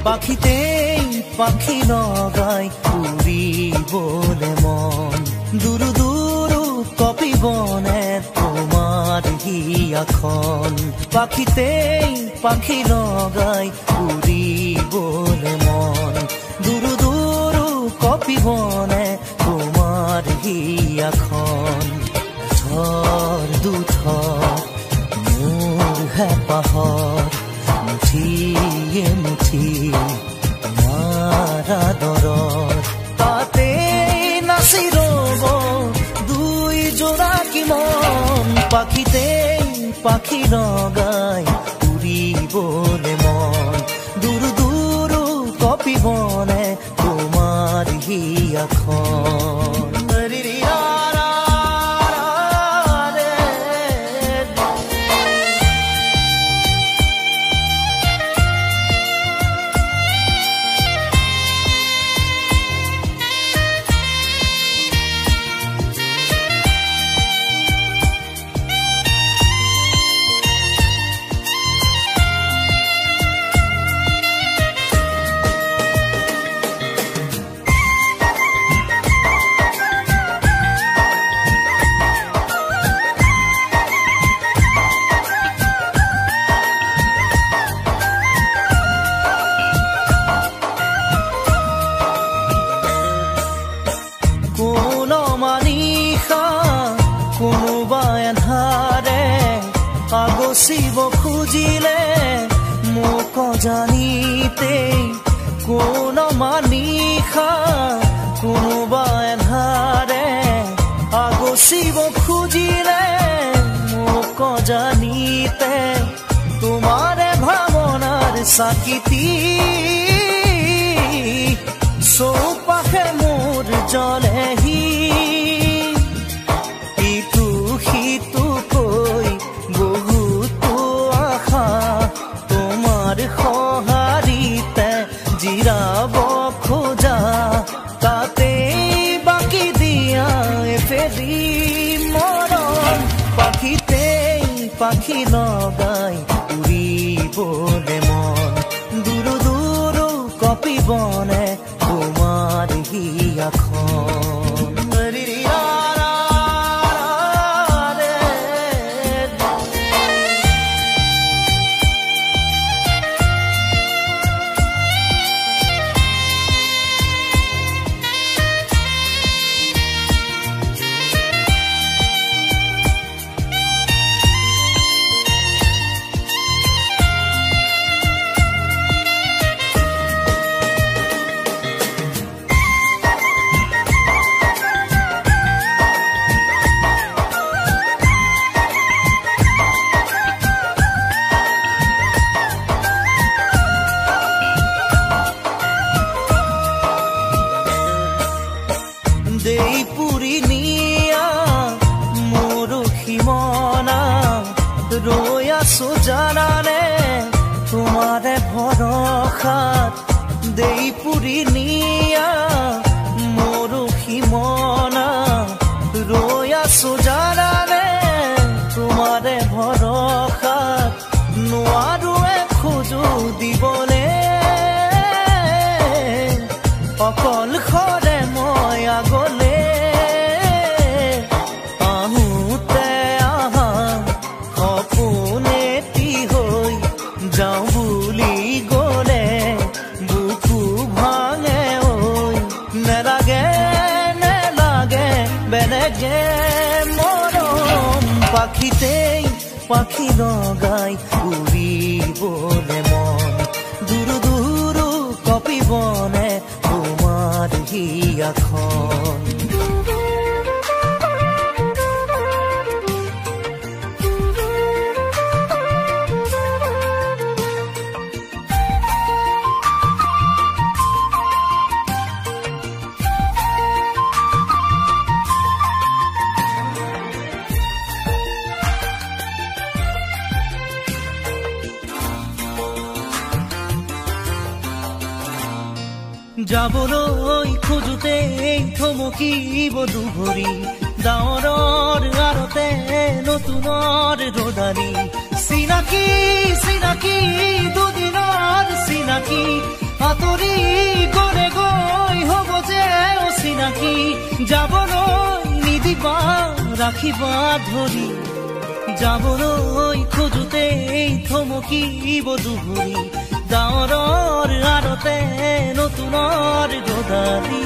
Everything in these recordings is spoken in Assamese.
পাখিতেই পাখি নগাই উড়িবলে মন দুরু দুরু কপিবনে তোমার হিয়াখন পাখিতেই পাখি নগাই উড়িবলে মন দুরু দুরু কপিবনে তোমার হিয়াখন থর দুথর মোৰ হেঁপাহৰ মুঠিয়ে মুঠি তোমাৰ আদৰৰ তাতে নাচি ৰব দুই জোৰা কি মন পাখিতেই পাখি নগাই উৰিবলে মন দুৰু দুৰু কপিবনে তোমাৰ হিয়াখন আগচিব খুজিলে মোক জানিতে কোন মানিখা কোনোবা এন্ধাৰে আগচিব খুজিলে মোক জানিতে তোমাৰে ভাৱনাৰ চাকিতি চৌপাশে মোৰ জ্বলেহি ইটো সিটো কৈ বহুতো আশা তোমাৰ সঁহাৰিতে জিৰাব খোজা তাতে বাকি দিয়া এফেৰি মৰম পাখিতেই পাখি নগাই উৰিবলে মন দুৰু দুৰু কপিবনে তোমাৰ হিয়াখন দেই পুৰি নিয়া মৰুষি মনা ৰৈ আছো জানানে তোমাৰে ভৰসাত দেই পুৰি নিয়া মৰুষি মনা ৰৈ আছো জানানে তোমাৰে ভৰসাত নোৱাৰো খোজো দিবলে অকল খৰে মই আগলে আহোঁতে আহা সপোনেটি হৈ যাওঁ বুলি গ'লে বুকু ভাঙে ঐ নেলাগে নেলাগে বেলেগে মৰম পাখিতেই পাখি নগাই উৰিবলে মন দুৰু দুৰু কপিবনে তোমাৰ হিয়াখন যাবলৈ খোজোতে থমকিব দুভৰি ডাৱৰৰ আৰতে নতুনৰ ৰদালি চিনাকি চিনাকি দুদিনৰ চিনাকি আঁতৰি গলে গৈ হ'ব যে অচিনাকি যাবলৈ নিদিবা ৰাখিবা ধৰি যাবলৈ খোজোতে থমকিব দুভৰি ডাৱৰৰ আৰতে নতুনৰ ৰদালি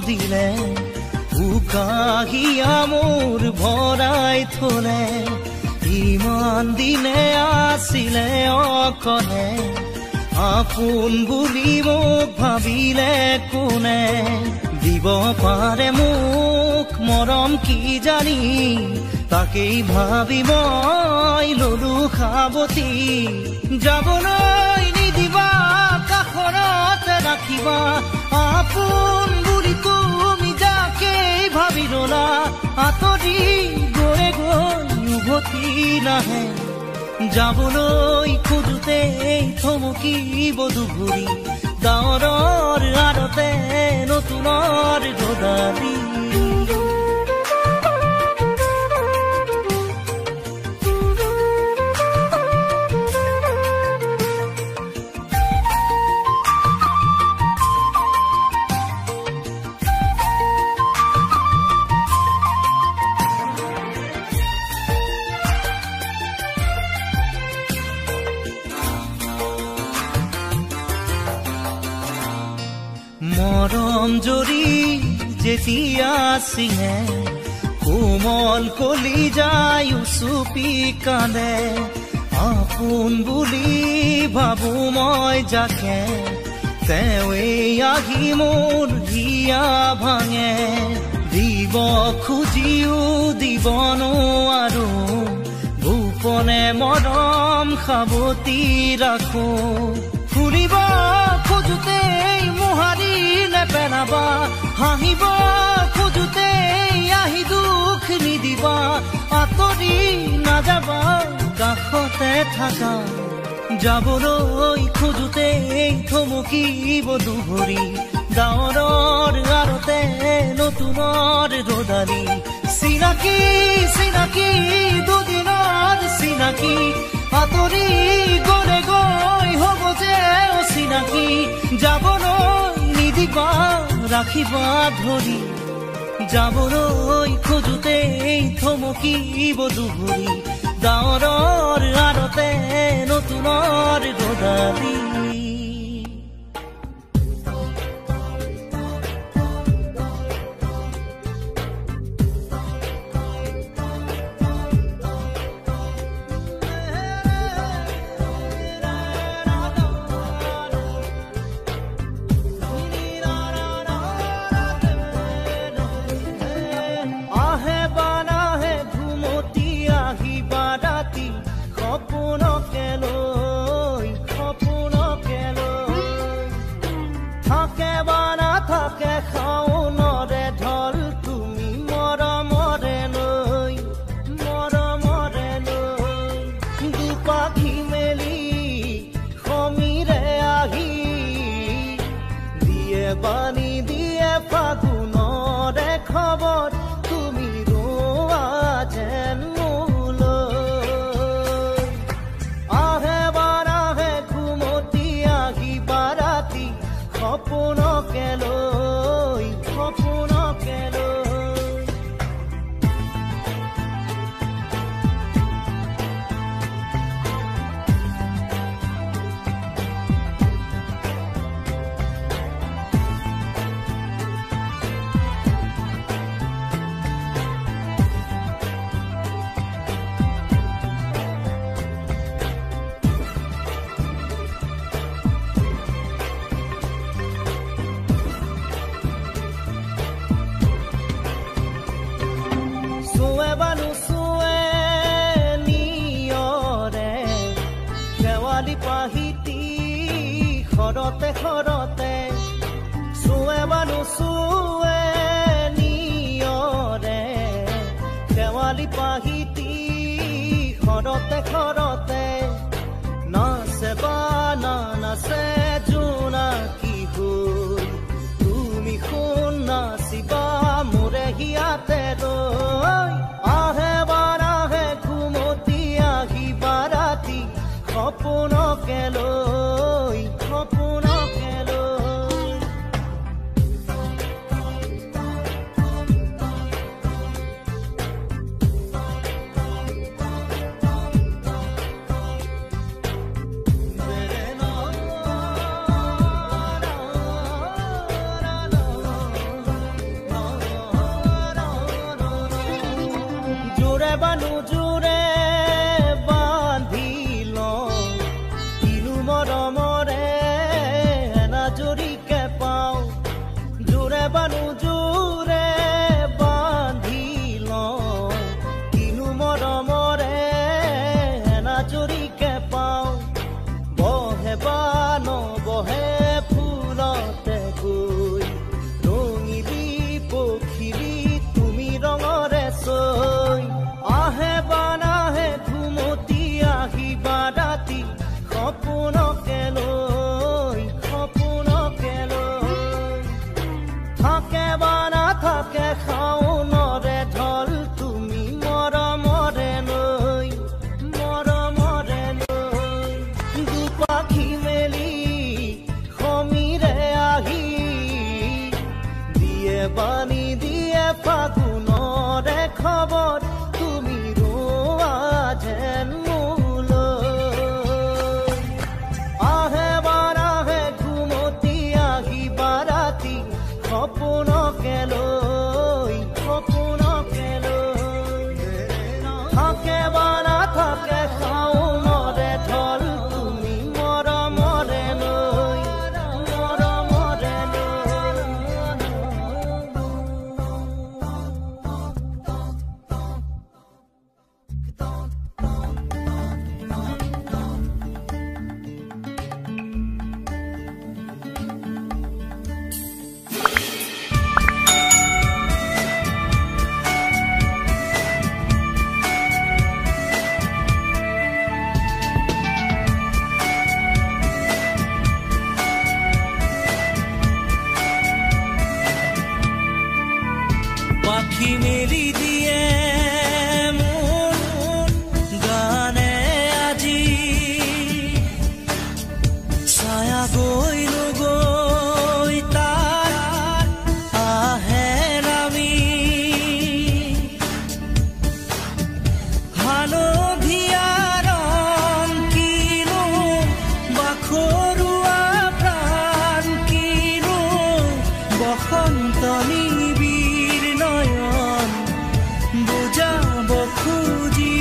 দিলে উকাহিয়া মোৰ ভৰাই থলে ইমান দিনে আছিলে অকলে আপোন বুলি মোক ভাবিলে কোনে দিব পাৰে মোক মৰম কি জানি তাকেই ভাবি মই ললো সাৱতি যাবলৈ নিদিবা কাষৰত ৰাখিবা আপোন বুলি তুমি যাকে ভাবি ৰলা আঁতৰি গৈ গৈ উভতি নাহে যাবলৈ খোজোতে থমকিব দুভৰি ডাৱৰৰ আৰতে নতুনৰ ৰদালি মৰম জৰি যেতিয়া চিঙে কোমল কলি যায় চুপি কান্দে আপোন বুলি ভাবো মই যাকে তেৱেই আহি মোৰ হিয়া ভাঙে দিব খুজিও দিব নোৱাৰো গোপনে মৰম সাৱতি ৰাখো ফুৰিব খোজোতে মোহাৰি নেপেলাবা হাঁহিব খোজোতে আহি দুখ নিদিবা আঁতৰি নাযাবা কাষতে থাকা যাবলৈ খোজোতে থমকিব দুভৰি ডাৱৰৰ আৰতে নতুনৰ ৰদালি চিনাকি চিনাকি দুদিনৰ চিনাকি আঁতৰি গলে গৈ হ'ব যে অচিনাকি যাবলৈ নিদিবা ৰাখিবা ধৰি যাবলৈ খোজোতে থমকিব দুভৰি ডাৱৰৰ আৰতে নতুনৰ ৰদালি বানি দিয়ে ফাগুনৰে খবৰ তুমি ৰোৱা যেন মোলৈ আহে বাৰাহে ঘুমতি আহিবা ৰাতি সপোনকে লৈ সপোনকে লৈ খৰতে খৰতে চুৱে বানু চুৱে নিয়ৰে শেৱালি পাহিতি খৰতে খৰতে নাচে বানা নাচে জোনাকী হৈ তুমি শুন নাচিবা মোৰে হিয়াতে ৰৈ আহে বাৰাহে ঘুমতি আহিবা ৰাতি সপোনকে লৈ সপোনকে লৈ জোৰে বানু জোৰে বান্ধি লওঁ কিনো মৰমৰে এনাজৰিকে পাওঁ জোৰে বানু জোৰে বান্ধি লওঁ কিনো মৰমৰে এনাজৰিকে পাওঁ বহে বান বহে ফুলতে গৈ ৰঙিলি পখিলি তুমি ৰঙৰে চৈ আহে বানাহে ঘুমতি আহিবা ৰাতি সপোনকে লৈ সপোনকে লৈ থাকে বানা থাকে শাওনৰে ঢল তুমি মৰমৰে লৈ দুপাখি মেলি সমীৰে আহি দিয়ে বাণী দিয়ে ফাগুনৰে খবৰ তুমি ৰোৱা যেন মোলৈ আহে বাৰাহে ঘুমতি আহিবা ৰাতি সপোনকে লৈ সপোনকে লৈ থাকে বানা থাকে শাওনৰে ঢল তুমি মৰমৰে লৈ মৰমৰে লৈ পাখি মেলি দিয়ে মোৰ গানে আজি ছায়া গৈ নগৈ তাৰ আহে নামি হালধীয়া ৰং কিনো বাখৰুৱা প্ৰাণ কিনো বসন্ত নিবিৰ নয়ন বুজাব খুজি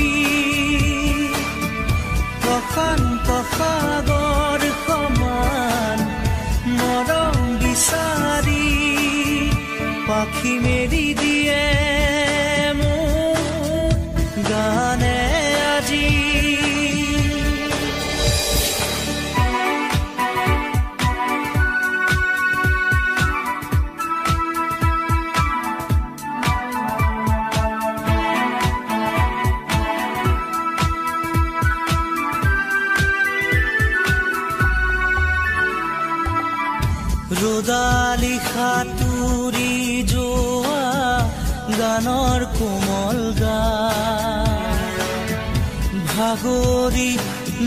প্ৰশান্ত সাগৰ সমান মৰম বিচাৰি পাখি মেলি দিয়ে মোৰ গানে আজি ৰ'দালি সাঁতুৰি যোৱা গানৰ কোমল গান ভাগৰি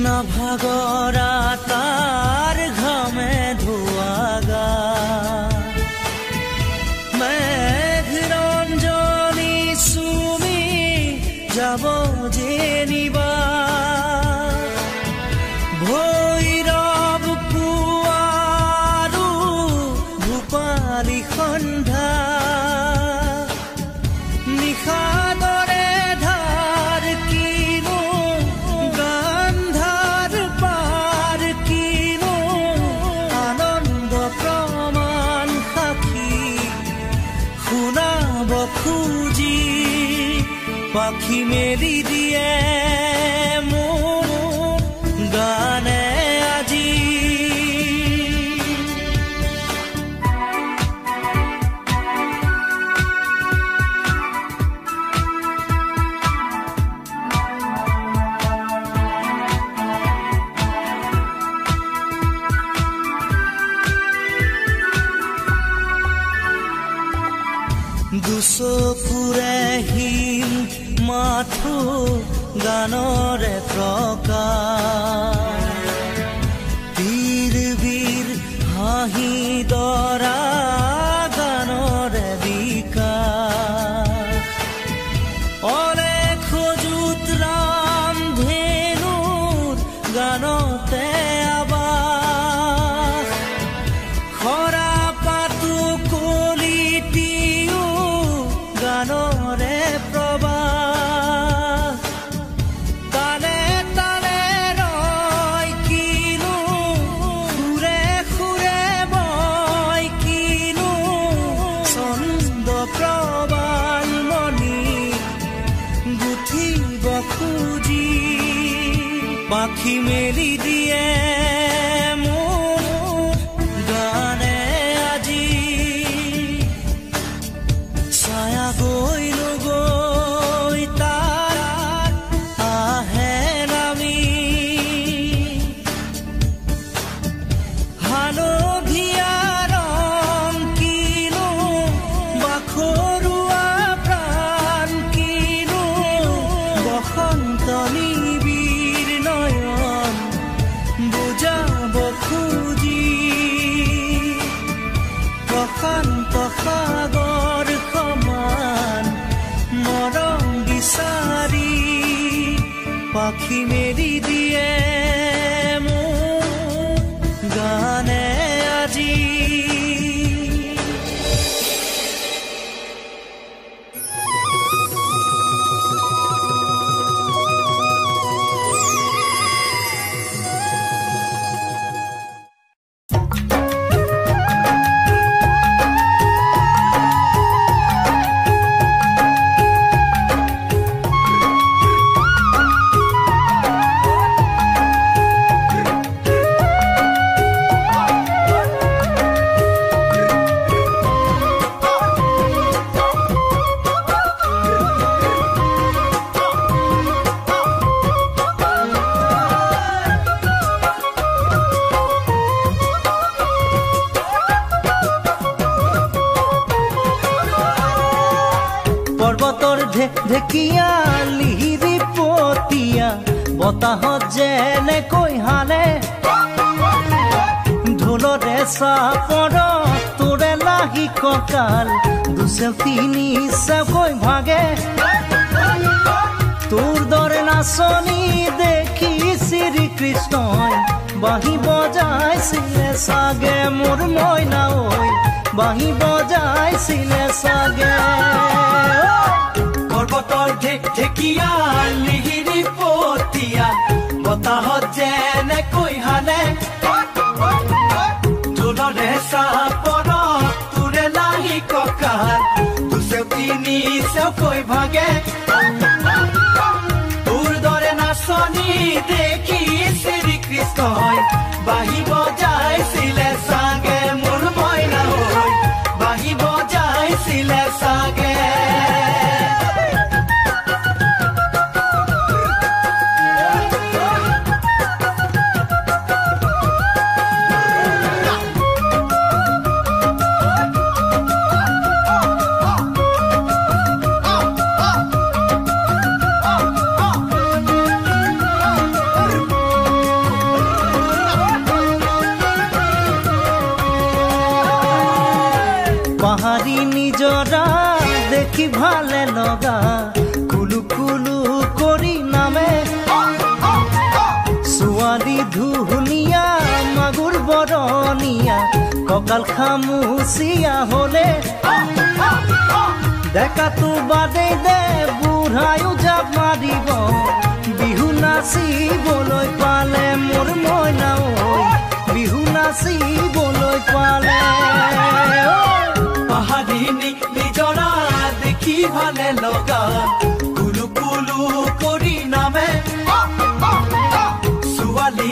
নাভাগৰা তাৰ ঘামে ধোৱা গান মেঘৰঞ্জনী চুমি যাব যেনিবা ভৈৰৱ পুৱাৰো ভূপালী সন্ধ্যা নিশাদৰে ধাৰ কিনো গান্ধাৰ পাৰ কিনো আনন্দ প্ৰমাণ সাক্ষী শুনাব খুজি পাখি মেলি দিয়ে মোৰ গানে আজি দুচকুৰে হিম মাথো গানৰে প্ৰকাশ বীৰ হাঁহি দৰা গানৰে বিকাশ অলেখ যুত ৰাম ধেনুৰ গানতে আবাস খৰা পাতো কলিটিও গানৰে প্ৰবাহ তালে তালে ৰয় কিনো সুৰে সুৰে বয় কিনো ছন্দ প্ৰবাল মণি গুঠিব খুজি পাখি মেলি দিয়ে মোৰ গানে আজি ছায়া গৈ নগৈ তাৰ আহে নামি হালধীয়া ৰং কিনো বাখৰুৱা প্ৰাণ কিনো বসন্ত নিবিৰ নয়ন বুজাব খুজি প্ৰশান্ত সাগৰ সমান মৰম বিচাৰি পাখি মেলি দিয়ে মোৰ গানে আজি পৰ্বতৰ ঢেকীয়া লিহিৰি পতীয়া বতাহত যেনেকৈ হালে ঢোলৰে চাপৰ তোৰে লাহি কঁকাল দুচেও তিনি চেওকৈ ভাগে তোৰ দৰে নাচনি দেখি শ্ৰীকৃষ্ণই বাঁহী বজাইছিলে চাগে মোৰ মইনা ঐ বাঁহী বজাইছিলে চাগে পৰ্বতৰ ঢেকীয়া লিহিৰি পতীয়া বতাহত যেনেকৈ হালে ঢোলৰে চাপৰ তোৰে লাহি কঁকাল দুচেও তিনি চেওকৈ ভাগে তোৰ দৰে নাচনি দেখি শ্ৰীকৃষ্ণই বাঁহী বজাইছিলে চাগে মোৰ মইনা ঐ বাঁহী বজাইছিলে চাগে পাহাৰী নিজৰা দেখি ভালে লগা কুলু কুলু কৰি নামে ছোৱালী ধুনীয়া মাগুৰ বৰণীয়া কঁকাল খামুচিয়া হলে ডেকাটো বাদেই দে বুঢ়ায়ো জাপ মাৰিব বিহু নাচিবলৈ পালে মোৰ মইনা ঐ বিহু নাচিবলৈ পালে পাহাৰী নিজৰা দেখি ভালে লগা কুলু কুলু কৰি নামে ছোৱালী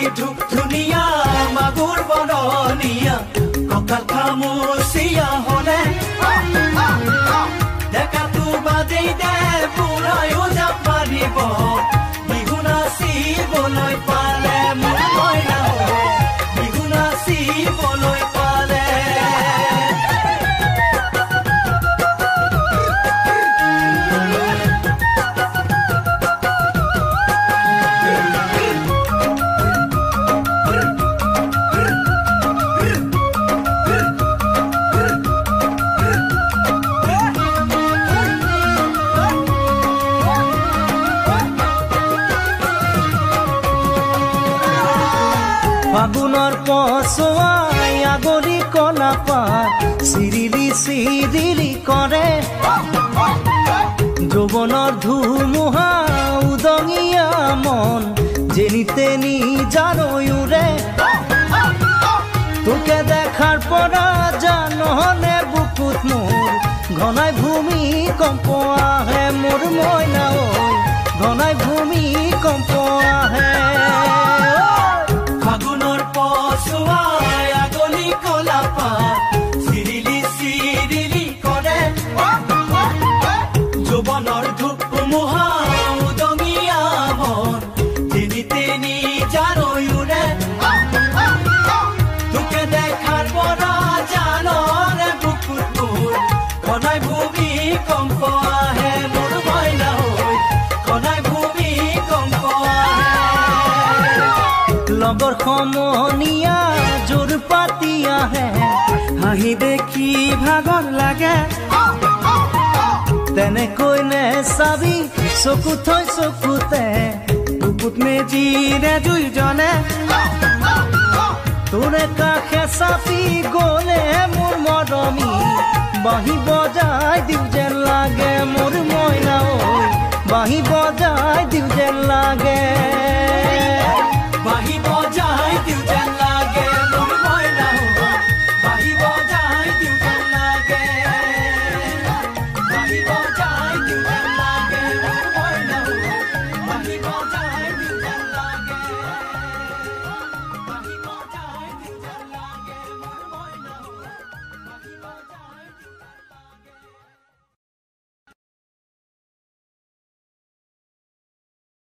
ধুনীয়া মাগুৰ বৰণীয়া কঁকাল খামুচিয়া হলে ডেকাটো বাদেই দে বুঢ়ায়ো জাপ মাৰিব বিহু নাচিবলৈ পালে মোৰ মইনা বিহু নাচিবলৈ পালে কলা পাত চিৰিলি চিৰিলি কৰে যৌৱনৰ ধুমুহা উদঙিয়া মন যেনি তেনি জানৈ উৰে তোকে দেখাৰ পৰা জাননে বুকুত মোৰ ঘনাই ভূমিকম্প আহে মোৰ মইনা ঐ ঘনাই ভূমিকম্প আহে ফাগুনৰ পছুৱাই আগলি কলা পাত চিৰিলি চিৰিলি কৰে যৌৱনৰ ধুমুহা উদঙিয়া মন যেনি তেনি জানৈ উৰে তোকে দেখাৰ পৰা জাননে বুকুত মোৰ ঘনাই ভূমিকম্প আহে মোৰ মইনা ঐ ঘনাই ভূমিকম্প আহে লগৰ সমনীয়া জোৰ পাতি আহে হাঁহি দেখি ভাগৰ লাগে তেনেকৈ নে চাবি চকু থৈ চকুতে বুকুত মেজিৰে দুইজনে তোৰে কাষে চাপি গ'লে মোৰ মৰমী বাঁহী বজাই দিওঁ